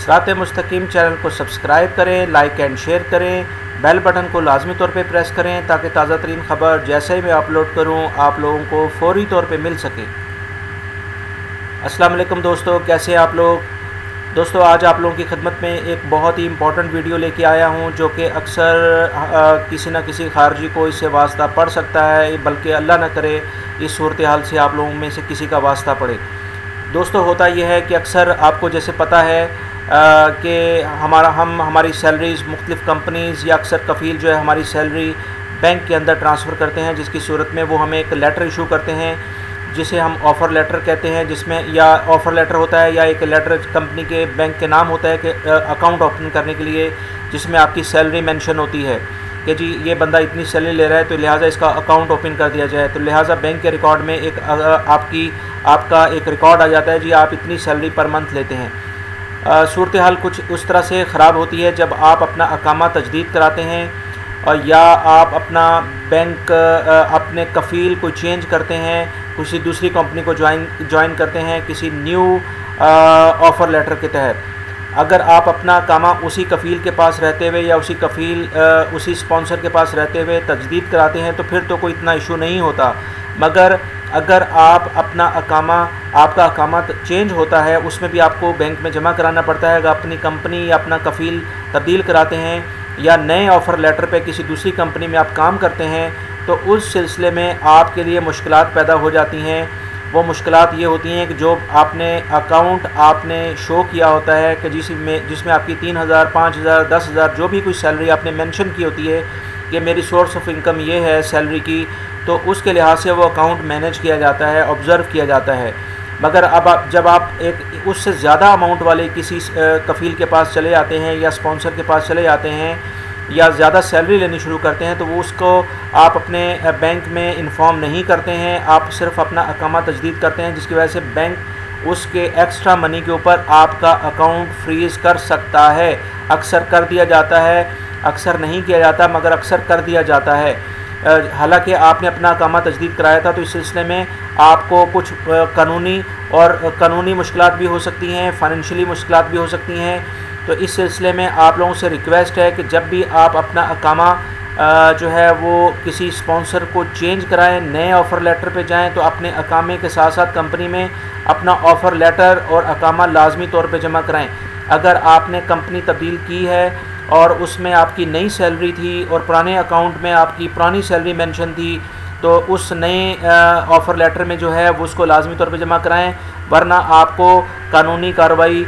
سرات مستقیم چینل کو سبسکرائب کریں، لائک اینڈ شیئر کریں، بیل بٹن کو لازمی طور پہ پریس کریں تاکہ تازہ ترین خبر جیسے ہی میں اپلوڈ کروں آپ لوگوں کو فوری طور پہ مل سکے۔ السلام علیکم دوستو، کیسے آپ لوگ؟ دوستو آج آپ لوگوں کی خدمت میں ایک بہت ہی امپورٹنٹ ویڈیو لے کے آیا ہوں جو کہ اکثر کسی نہ کسی خارجی کو اس سے واسطہ پڑ سکتا ہے، بلکہ اللہ نہ کرے اس صورتحال سے آپ لوگوں میں سے کسی کا واسطہ پڑے۔ دوستو ہوتا یہ ہے کہ اکثر آپ کو جیسے پتہ ہے کہ ہماری سیلریز مختلف کمپنیز یا اکثر کفیل جو ہے ہماری سیلری بینک کے اندر ٹرانسفر کرتے ہیں، جس کی صورت میں وہ ہمیں ایک لیٹر ایشو کرتے ہیں جسے ہم آفر لیٹر کہتے ہیں، جس میں یا آفر لیٹر ہوتا ہے یا ایک لیٹر کمپنی کے بینک کے نام ہوتا ہے کہ اکاؤنٹ اوپن کرنے کے لیے، جس میں آپ کی سیلری مینشن ہوتی ہے کہ جی یہ بندہ اتنی سیلری لے رہا ہے تو لہٰذا اس کا اکاؤنٹ اوپن کر دیا جائے، تو لہٰذا بینک کے ریکارڈ میں آپ کا ایک ریکارڈ آ جاتا ہے جی آپ اتنی سیلری پر منتھ لیتے ہیں۔ صورتحال کچھ اس طرح سے خراب ہوتی ہے جب آپ اپنا اقامہ تجدید کراتے ہیں یا آپ اپنا بینک اپنے کفیل کو چینج کرتے ہیں، کسی دوسری کمپنی کو جوائن کرتے ہیں کسی نیو آفر لیٹر کے تحت۔ اگر آپ اپنا اقامہ اسی کفیل کے پاس رہتے ہوئے یا اسی اسپانسر کے پاس رہتے ہوئے تجدید کراتے ہیں تو پھر تو کوئی اتنا ایشو نہیں ہوتا، مگر اگر آپ کا اقامہ چینج ہوتا ہے، اس میں بھی آپ کو بینک میں جمع کرانا پڑتا ہے۔ اگر اپنی کمپنی یا اپنا کفیل تبدیل کراتے ہیں یا نئے آفر لیٹر پہ کسی دوسری کمپنی میں آپ کام کرتے ہیں تو اس سلسلے میں آپ کے لیے مشکلات پیدا ہو جاتی ہیں۔ وہ مشکلات یہ ہوتی ہیں کہ جو اکاؤنٹ آپ نے شو کیا ہوتا ہے کہ جس میں آپ کی 3,000 5,000 10,000 جو بھی کوئی سیلری آپ نے مینشن کی ہوتی ہے کہ میری سورس آف انکم یہ ہے سیلری کی، تو اس کے لحاظ سے وہ اکاؤنٹ مینیج کیا جاتا ہے، آبزرو کیا جاتا ہے۔ مگر جب آپ اس سے زیادہ اماؤنٹ والے کسی کفیل کے پاس چلے آتے ہیں یا اسپانسر کے پاس چلے جاتے ہیں یا زیادہ سیلری لینی شروع کرتے ہیں تو وہ اس کو آپ اپنے بینک میں انفارم نہیں کرتے ہیں، آپ صرف اپنا اقامہ تجدید کرتے ہیں، جس کی وجہ سے بینک اس کے ایکسٹرا منی کے اوپر آپ کا اکاؤنٹ فریز کر سکتا ہے۔ اکثر کر دیا جاتا ہے، اکثر نہیں کیا جاتا، مگر اکثر کر دیا جاتا ہے۔ حالانکہ آپ نے اپنا اقامہ تجدید کرایا تھا تو اس سلسلے میں آپ کو کچھ قانونی مشکلات بھی ہو سکتی ہیں، فائنینشلی مشکلات بھی ہو سکتی ہیں۔ تو اس سلسلے میں آپ لوگوں سے ریکویسٹ ہے کہ جب بھی آپ اپنا اقامہ جو ہے وہ کسی اسپانسر کو چینج کرائیں، نئے آفر لیٹر پہ جائیں تو اپنے اقامے کے ساتھ ساتھ کمپنی میں اپنا آفر لیٹر اور اقامہ لازمی طور پہ جمع کرائیں۔ اگر آپ نے کمپنی تبدیل کی ہے اور اس میں آپ کی نئی سیلری تھی اور پرانے اکاؤنٹ میں آپ کی پرانی سیلری مینشن تھی تو اس نئے آفر لیٹر میں جو ہے وہ اس کو لازمی طور پہ جمع کرائیں، ورنہ آپ کو قانونی کارروائی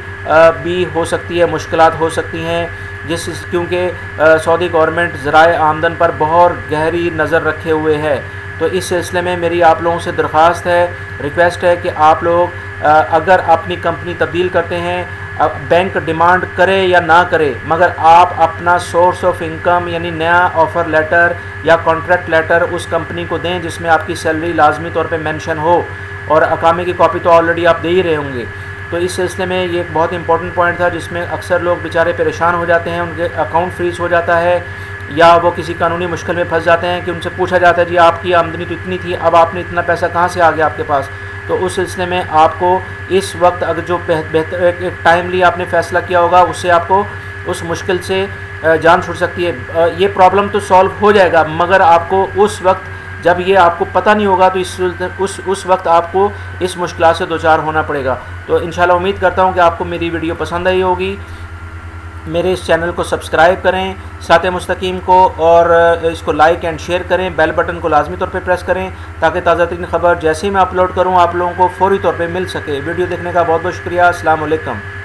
بھی ہو سکتی ہے، مشکلات ہو سکتی ہیں، کیونکہ سعودی گورنمنٹ ذرائع آمدن پر بہت گہری نظر رکھے ہوئے ہے۔ تو اس سلسلے میں میری آپ لوگوں سے درخواست ہے، ریکویسٹ ہے کہ آپ لوگ اگر اپنی کمپنی تبدیل کرتے ہیں، بینک ڈیمانڈ کرے یا نہ کرے، مگر آپ اپنا سورس آف انکم یعنی نیا آفر لیٹر یا کانٹریکٹ لیٹر اس کمپنی کو دیں جس میں آپ کی سیلری لازمی طور پہ مینشن ہو، اور اقامے کی کاپی تو آلریڈی آپ دے ہی رہے ہوں گے۔ تو اس سلسلے میں یہ ایک بہت امپورٹنٹ پوائنٹ تھا جس میں اکثر لوگ بیچارے پریشان ہو جاتے ہیں، ان کے اکاؤنٹ فریز ہو جاتا ہے یا وہ کسی قانونی مشکل میں پھنس جاتے ہیں کہ ان سے پوچھا جاتا ہے جی آپ کی آمدنی تو اتنی تھی، اب آپ نے اتنا پیسہ کہاں سے آ گیا آپ کے پاس؟ تو اس سلسلے میں آپ کو اس وقت اگر جو بہتر ایک ٹائملی آپ نے فیصلہ کیا ہوگا اس سے آپ کو اس مشکل سے جان چھوٹ سکتی ہے۔ یہ پرابلم تو سالو ہو جائے گا، مگر آپ کو اس وقت جب یہ آپ کو پتہ نہیں ہوگا تو اس وقت آپ کو اس مشکلات سے دوچار ہونا پڑے گا۔ تو انشاءاللہ امید کرتا ہوں کہ آپ کو میری ویڈیو پسند آئی ہوگی۔ میرے اس چینل کو سبسکرائب کریں سرات مستقیم کو، اور اس کو لائک اینڈ شیئر کریں، بیل بٹن کو لازمی طور پہ پریس کریں تاکہ تازہ ترین خبر جیسے ہی میں اپلوڈ کروں آپ لوگوں کو فوری طور پہ مل سکے۔ ویڈیو دیکھنے کا بہت بہت شکریہ۔ السلام علیکم۔